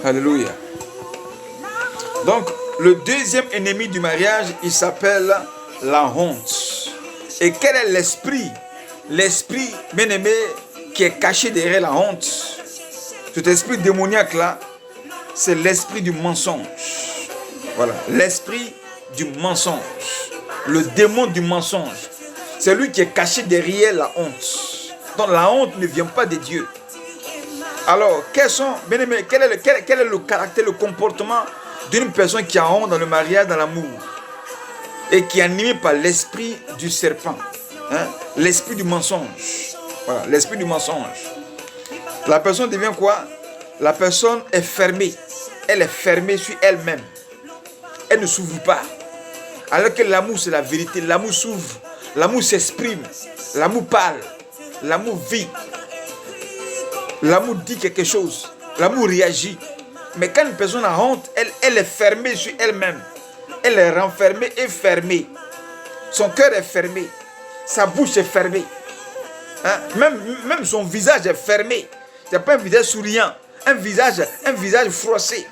Alléluia. Donc, le deuxième ennemi du mariage, il s'appelle la honte. Et quel est l'esprit? L'esprit, bien-aimé, qui est caché derrière la honte. Cet esprit démoniaque-là, c'est l'esprit du mensonge. Voilà, l'esprit du mensonge. Le démon du mensonge. C'est lui qui est caché derrière la honte. Donc la honte ne vient pas de Dieu. Alors, quel est le caractère, le comportement d'une personne qui a honte dans le mariage, dans l'amour, et qui est animée par l'esprit du serpent, hein? L'esprit du mensonge. Voilà, l'esprit du mensonge. La personne devient quoi? La personne est fermée. Elle est fermée sur elle-même. Elle ne s'ouvre pas. Alors que l'amour, c'est la vérité. L'amour s'ouvre. L'amour s'exprime. L'amour parle. L'amour vit. L'amour dit quelque chose. L'amour réagit. Mais quand une personne a honte, elle est fermée sur elle-même. Elle est renfermée et fermée. Son cœur est fermé. Sa bouche est fermée. Hein? Même son visage est fermé. Ce n'est pas un visage souriant. Un visage froissé.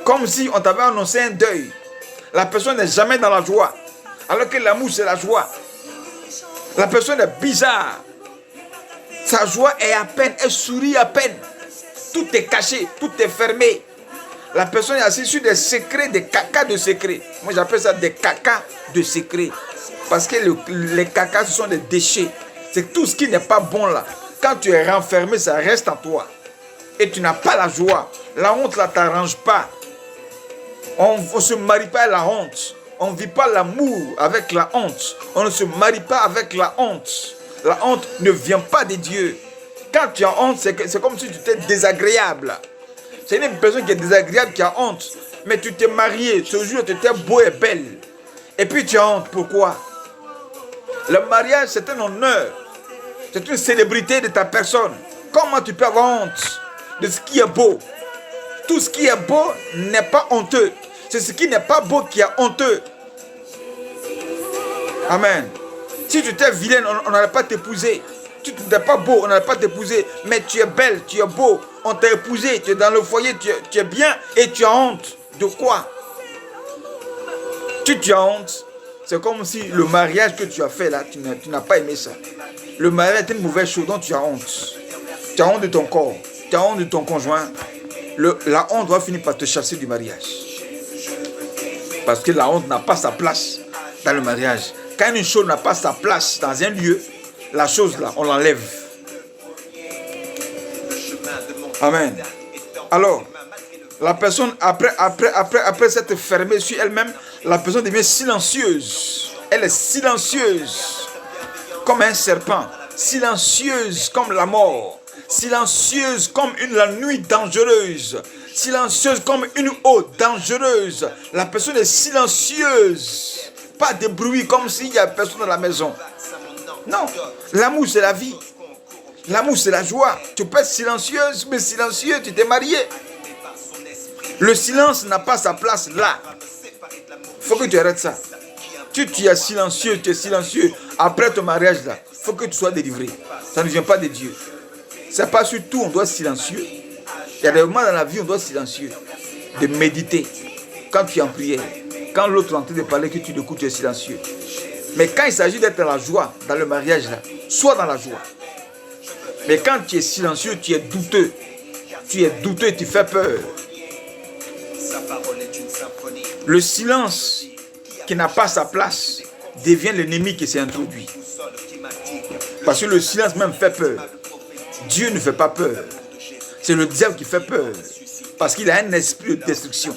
Comme si on t'avait annoncé un deuil. La personne n'est jamais dans la joie. Alors que l'amour, c'est la joie. La personne est bizarre. Sa joie est à peine, elle sourit à peine. Tout est caché, tout est fermé. La personne est assise sur des secrets, des cacas de secrets. Moi, j'appelle ça des cacas de secrets. Parce que les cacas, ce sont des déchets. C'est tout ce qui n'est pas bon là. Quand tu es renfermé, ça reste en toi. Et tu n'as pas la joie. La honte là, t'arrange pas. On ne se marie pas à la honte. On ne vit pas l'amour avec la honte. On ne se marie pas avec la honte. La honte ne vient pas de Dieu. Quand tu as honte, c'est comme si tu étais désagréable. C'est une personne qui est désagréable qui a honte. Mais tu t'es marié, ce jour tu étais beau et belle. Et puis tu as honte. Pourquoi? Le mariage, c'est un honneur. C'est une célébrité de ta personne. Comment tu peux avoir honte de ce qui est beau? Tout ce qui est beau n'est pas honteux. C'est ce qui n'est pas beau qui est honteux. Amen. Si tu étais vilaine, on n'allait pas t'épouser. Si tu n'étais pas beau, on n'allait pas t'épouser. Mais tu es belle, tu es beau. On t'a épousé, tu es dans le foyer, tu es bien et tu as honte. De quoi? Tu as honte. C'est comme si le mariage que tu as fait là, tu n'as pas aimé ça. Le mariage est une mauvaise chose, donc tu as honte. Tu as honte de ton corps. Tu as honte de ton conjoint. La honte va finir par te chasser du mariage. Parce que la honte n'a pas sa place dans le mariage. Quand une chose n'a pas sa place dans un lieu, la chose là, on l'enlève. Amen. Alors, la personne, après s'être fermée sur elle-même, la personne devient silencieuse. Elle est silencieuse comme un serpent, silencieuse comme la mort, silencieuse comme la nuit dangereuse, silencieuse comme une eau dangereuse. La personne est silencieuse. Pas de bruit comme s'il n'y a personne dans la maison. Non, l'amour c'est la vie. L'amour c'est la joie. Tu peux être silencieuse, mais silencieux, tu t'es marié. Le silence n'a pas sa place là. Il faut que tu arrêtes ça. Tu es silencieux, tu es silencieux. Après ton mariage là, il faut que tu sois délivré. Ça ne vient pas de Dieu. C'est pas sur tout on doit être silencieux. Il y a des moments dans la vie on doit être silencieux. De méditer. Quand tu es en prière. Quand l'autre est en train de parler, que tu l'écoutes, tu es silencieux. Mais quand il s'agit d'être dans la joie, dans le mariage, là, sois dans la joie. Mais quand tu es silencieux, tu es douteux. Tu es douteux et tu fais peur. Le silence qui n'a pas sa place devient l'ennemi qui s'est introduit. Parce que le silence même fait peur. Dieu ne fait pas peur. C'est le diable qui fait peur. Parce qu'il a un esprit de destruction.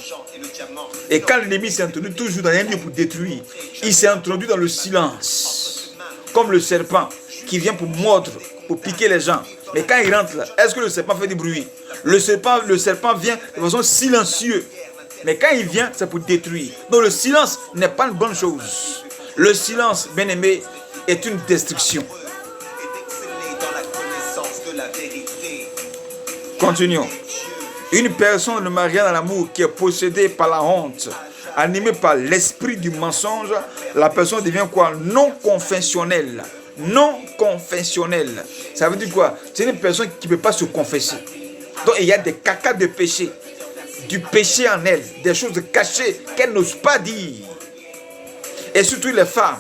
Et quand l'ennemi s'est introduit toujours dans un lieu pour détruire, il s'est introduit dans le silence. Comme le serpent qui vient pour mordre, pour piquer les gens. Mais quand il rentre là, est-ce que le serpent fait du bruit? Le serpent vient de façon silencieuse. Mais quand il vient, c'est pour détruire. Donc le silence n'est pas une bonne chose. Le silence, bien aimé, est une destruction. Continuons. Une personne ne mariée dans l'amour qui est possédée par la honte, animée par l'esprit du mensonge, la personne devient quoi? Non confessionnelle. non confessionnelle. Ça veut dire quoi? C'est une personne qui ne peut pas se confesser. Donc il y a des cacas de péché, du péché en elle, des choses cachées qu'elle n'ose pas dire. Et surtout les femmes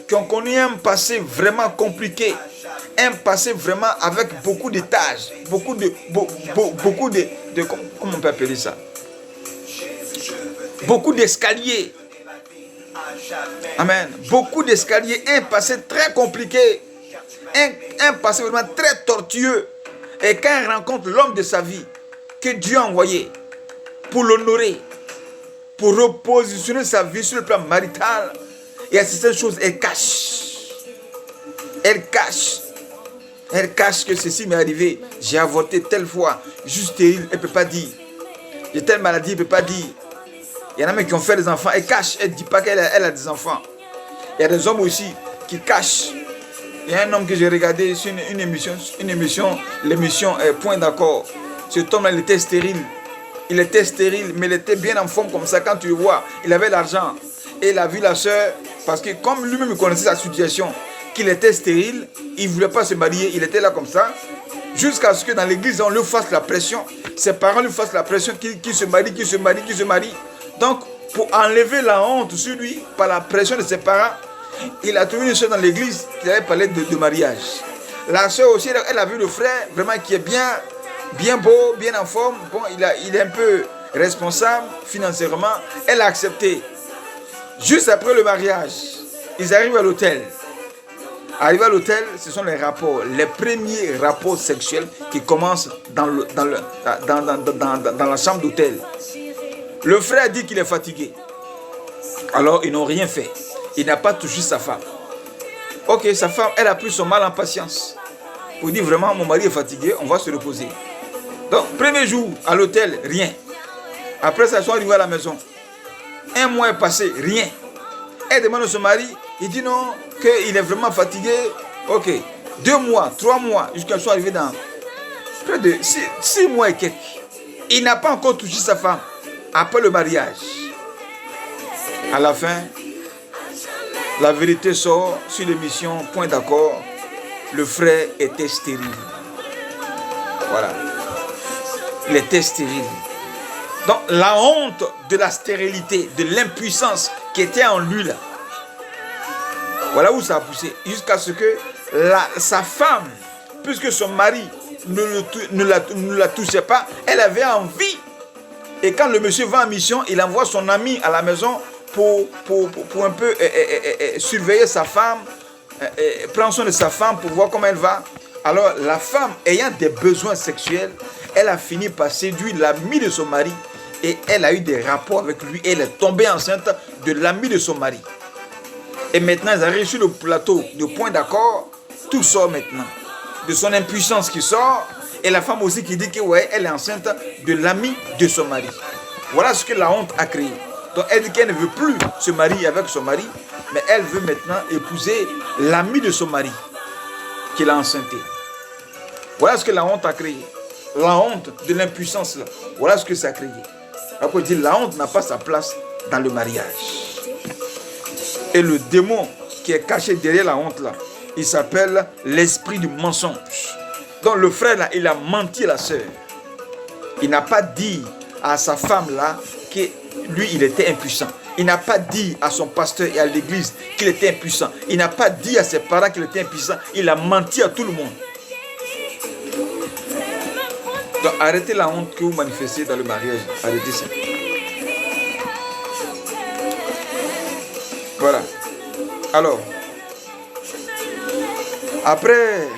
qui ont connu un passé vraiment compliqué, un passé vraiment avec beaucoup de tâches, beaucoup de comment on peut appeler ça? Beaucoup d'escaliers. Amen. Beaucoup d'escaliers, un passé très compliqué, un passé vraiment très tortueux. Et quand elle rencontre l'homme de sa vie, que Dieu a envoyé pour l'honorer, pour repositionner sa vie sur le plan marital, il y a certaines choses, elle cache. Elle cache. Elle cache que ceci m'est arrivé. J'ai avorté telle fois. Juste stérile, elle ne peut pas dire. J'ai telle maladie, elle ne peut pas dire. Il y en a même qui ont fait des enfants. Elle cache. Elle ne dit pas qu'elle a des enfants. Il y a des hommes aussi qui cachent. Il y a un homme que j'ai regardé sur une émission, l'émission Point d'accord. Cet homme-là, il était stérile. Il était stérile, mais il était bien en forme comme ça. Quand tu le vois, il avait l'argent. Et il a vu la soeur, parce que comme lui-même connaissait sa situation, qu'il était stérile, il ne voulait pas se marier, il était là comme ça, jusqu'à ce que dans l'église, on lui fasse la pression, ses parents lui fassent la pression, qu'il se marie, qu'il se marie, qu'il se marie. Donc, pour enlever la honte sur lui, par la pression de ses parents, il a trouvé une soeur dans l'église qui avait parlé de mariage. La soeur aussi, elle a vu le frère, vraiment qui est bien beau, bien en forme. Bon, il est un peu responsable financièrement. Elle a accepté. Juste après le mariage, ils arrivent à l'hôtel. Arrivé à l'hôtel, ce sont les rapports, les premiers rapports sexuels qui commencent dans la chambre d'hôtel. Le frère dit qu'il est fatigué. Alors, ils n'ont rien fait. Il n'a pas touché sa femme. Ok, sa femme, elle a pris son mal en patience. Pour dire vraiment, mon mari est fatigué, on va se reposer. Donc, premier jour, à l'hôtel, rien. Après ça, ils sont arrivés à la maison. Un mois est passé, rien. Elle demande à son mari, il dit non, qu'il est vraiment fatigué. Ok, 2 mois, 3 mois, jusqu'à ce soit arrivé dans près de 6 mois et quelques. Il n'a pas encore touché sa femme après le mariage. À la fin, la vérité sort sur l'émission Point d'accord. Le frère était stérile. Voilà. Il était stérile. Donc la honte de la stérilité, de l'impuissance qui était en lui là. Voilà où ça a poussé. Jusqu'à ce que sa femme, puisque son mari ne la touchait pas, elle avait envie. Et quand le monsieur va en mission, il envoie son ami à la maison pour un peu surveiller sa femme, prendre soin de sa femme pour voir comment elle va. Alors la femme, ayant des besoins sexuels, elle a fini par séduire l'ami de son mari et elle a eu des rapports avec lui et elle est tombée enceinte de l'ami de son mari. Et maintenant, ils arrivent sur le plateau de Point d'accord, tout sort maintenant. De son impuissance qui sort et la femme aussi qui dit que ouais, elle est enceinte de l'ami de son mari. Voilà ce que la honte a créé. Donc elle dit qu'elle ne veut plus se marier avec son mari, mais elle veut maintenant épouser l'ami de son mari qui l'a enceinté. Voilà ce que la honte a créé. La honte de l'impuissance là. Voilà ce que ça a créé. Après il dit la honte n'a pas sa place dans le mariage. Et le démon qui est caché derrière la honte là, il s'appelle l'esprit du mensonge. Donc le frère là, il a menti à la sœur. Il n'a pas dit à sa femme là que lui il était impuissant. Il n'a pas dit à son pasteur et à l'église qu'il était impuissant. Il n'a pas dit à ses parents qu'il était impuissant. Il a menti à tout le monde. Donc arrêtez la honte que vous manifestez dans le mariage. Arrêtez ça. Voilà. Alors, après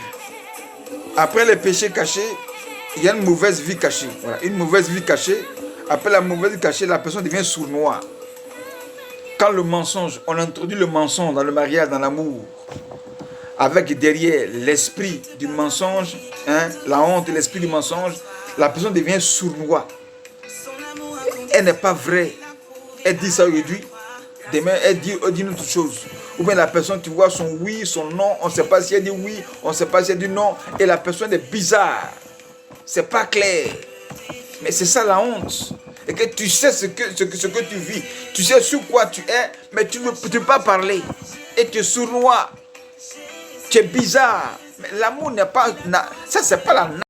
les péchés cachés, il y a une mauvaise vie cachée. Voilà. Une mauvaise vie cachée. Après la mauvaise vie cachée, la personne devient sournoise. Quand le mensonge, on introduit le mensonge dans le mariage, dans l'amour, avec derrière l'esprit du mensonge, la honte et l'esprit du mensonge, la personne devient sournoise. Elle n'est pas vraie. Elle dit ça aujourd'hui. Demain, elle dit une autre chose. Ou bien la personne, tu vois son oui, son non, on ne sait pas si elle dit oui, on ne sait pas si elle dit non. Et la personne est bizarre. C'est pas clair. Mais c'est ça la honte. Et que tu sais ce que tu vis. Tu sais sur quoi tu es, mais tu ne peux pas parler. Et tu es sournois. tu es bizarre. Mais l'amour n'est pas... Ça, c'est pas la